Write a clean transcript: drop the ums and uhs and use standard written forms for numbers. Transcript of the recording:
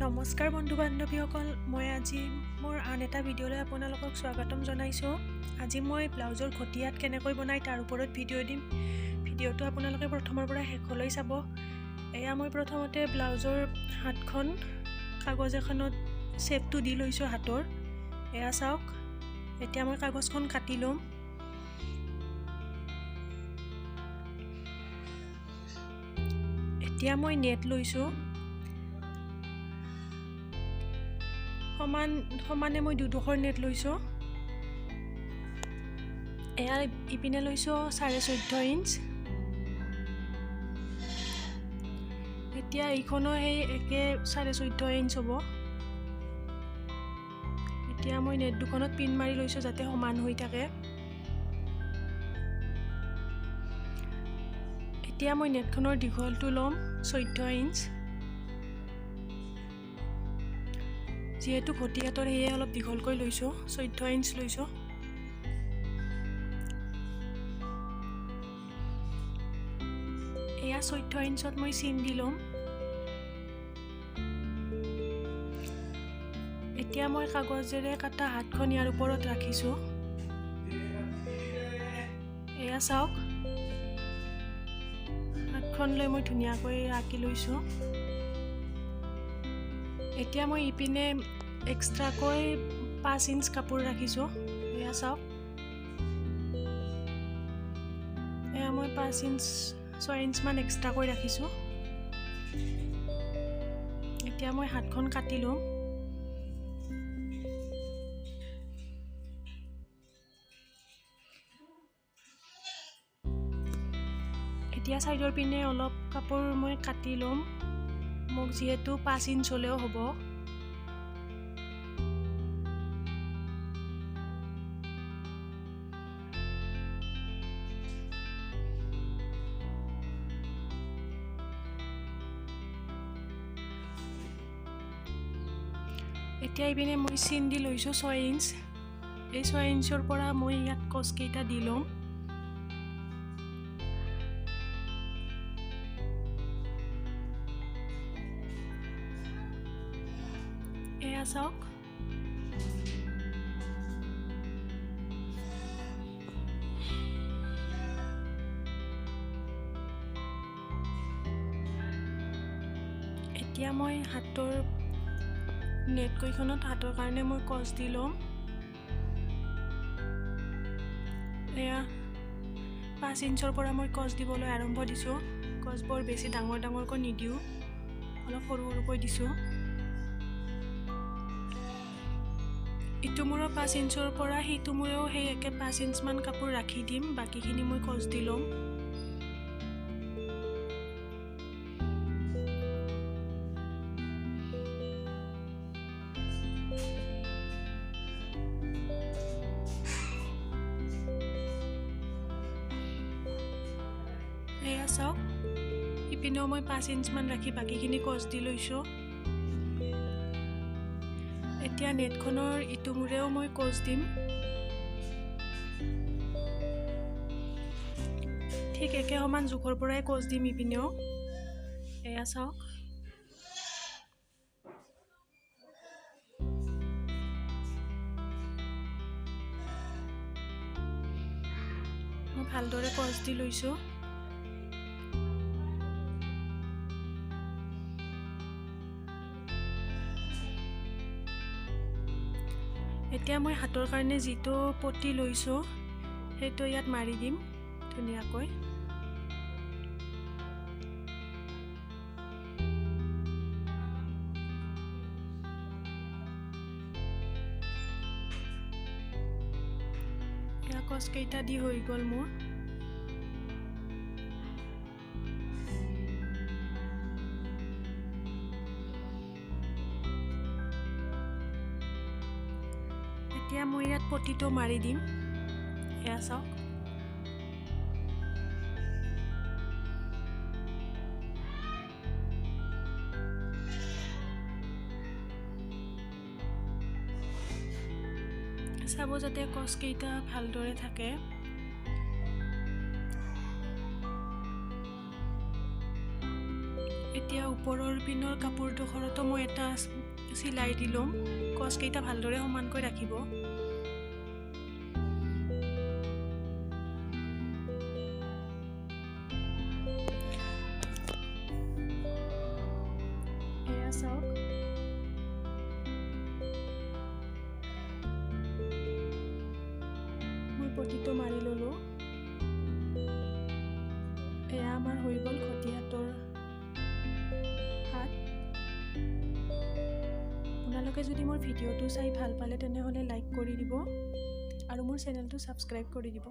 নমস্কাৰ বন্ধু বান্ধৱীসকল, মই আজি মোৰ আন এটা ভিডিঅ'লৈ আপোনালোকক স্বাগতম জনাইছোঁ। আজি মই ব্লাউজৰ ঘটিয়াত কেনেকৈ বনাই তাৰ ওপৰত ভিডিঅ' দিম। ভিডিঅ'টো আপোনালোকে প্ৰথমৰ পৰা শেষলৈ চাব। এয়া মই প্ৰথমতে ব্লাউজৰ হাতখন কাগজ এখনত শ্বেপটো দি লৈছোঁ হাতৰ। এয়া চাওক, এতিয়া মই কাগজখন কাটি ল'ম। এতিয়া মই নেট লৈছোঁ। সমানে মই দুডোখৰ নেট লৈছোঁ। এয়া ইপিনে লৈছোঁ 14.5 ইঞ্চ। এতিয়া এইখনো সেই একে 14.5 ইঞ্চ হ'ব। এতিয়া মই নেট দুখনত পিন মাৰি লৈছোঁ যাতে সমান হৈ থাকে। এতিয়া মই নেটখনৰ দীঘলটো ল'ম 14 ইঞ্চ। যিহেতু ঘটিয়াতৰ সেয়ে অলপ দীঘলকৈ লৈছোঁ, 14 ইঞ্চ লৈছোঁ। এয়া 14 ইঞ্চত মই চিন দি ল'ম। এতিয়া মই কাগজেৰে কাটা হাতখন ইয়াৰ ওপৰত ৰাখিছোঁ। এয়া চাওক, হাতখন লৈ মই ধুনীয়াকৈ আঁকি লৈছোঁ। এতিয়া মই ইপিনে এক্সট্ৰাকৈ 5 ইঞ্চ কাপোৰ ৰাখিছোঁ। এয়া চাওক, এয়া মই 6 ইঞ্চমান এক্সট্ৰাকৈ ৰাখিছোঁ। এতিয়া মই হাতখন কাটি ল'ম। এতিয়া ছাইডৰ পিনে অলপ কাপোৰ মই কাটি ল'ম, মোক যিহেতু 5 ইঞ্চ হ'লেও হ'ব। এতিয়া ইপিনে মই চিন দি লৈছোঁ 6 ইঞ্চ। এই 6 ইঞ্চৰ পৰা মই ইয়াত কচকেইটা দি ল'ম। এয়া চাওক, এতিয়া মই হাতৰ নেটকেইখনত হাতৰ কাৰণে মই কচ দি ল'ম। এয়া 5 ইঞ্চৰ পৰা মই কচ দিবলৈ আৰম্ভ দিছোঁ। কচ বৰ বেছি ডাঙৰ ডাঙৰকৈ নিদিওঁ, অলপ সৰু সৰুকৈ দিছোঁ। ইটো মূৰৰ 5 ইঞ্চৰ পৰা সিটো মূৰেও সেই একে 5 ইঞ্চমান কাপোৰ ৰাখি দিম, বাকীখিনি মই কচ দি ল'ম। এয়া চাওক, ইপিনেও মই 5 ইঞ্চমান ৰাখি বাকীখিনি কচ দি লৈছোঁ। এতিয়া নেটখনৰ ইটো মূৰেও মই কচ দিম। ঠিক একে সমান জোখৰ পৰাই কচ দিম ইপিনেও। এয়া চাওক, মই ভালদৰে কচ দি লৈছোঁ। এতিয়া মই হাতৰ কাৰণে যিটো পটি লৈছোঁ সেইটো ইয়াত মাৰি দিম ধুনীয়াকৈ। এয়া কচকেইটা দি হৈ গ'ল মোৰ। এতিয়া মই ইয়াত পটিটো মাৰি দিম। এয়া চাওক, চাব যাতে কচকেইটা ভালদৰে থাকে। এতিয়া ওপৰৰ পিনৰ কাপোৰডোখৰতো মই এটা চিলাই দি ল'ম। কচকেইটা ভালদৰে সমানকৈ ৰাখিব। এয়া চাওক, মই পটিটো মাৰি ল'লোঁ। এয়া আমাৰ হৈ গ'ল ঘটি হাতৰ হাত। আপোনালোকে যদি মোৰ ভিডিঅ'টো চাই ভাল পালে তেনেহ'লে লাইক কৰি দিব আৰু মোৰ চেনেলটো ছাবস্ক্ৰাইব কৰি দিব।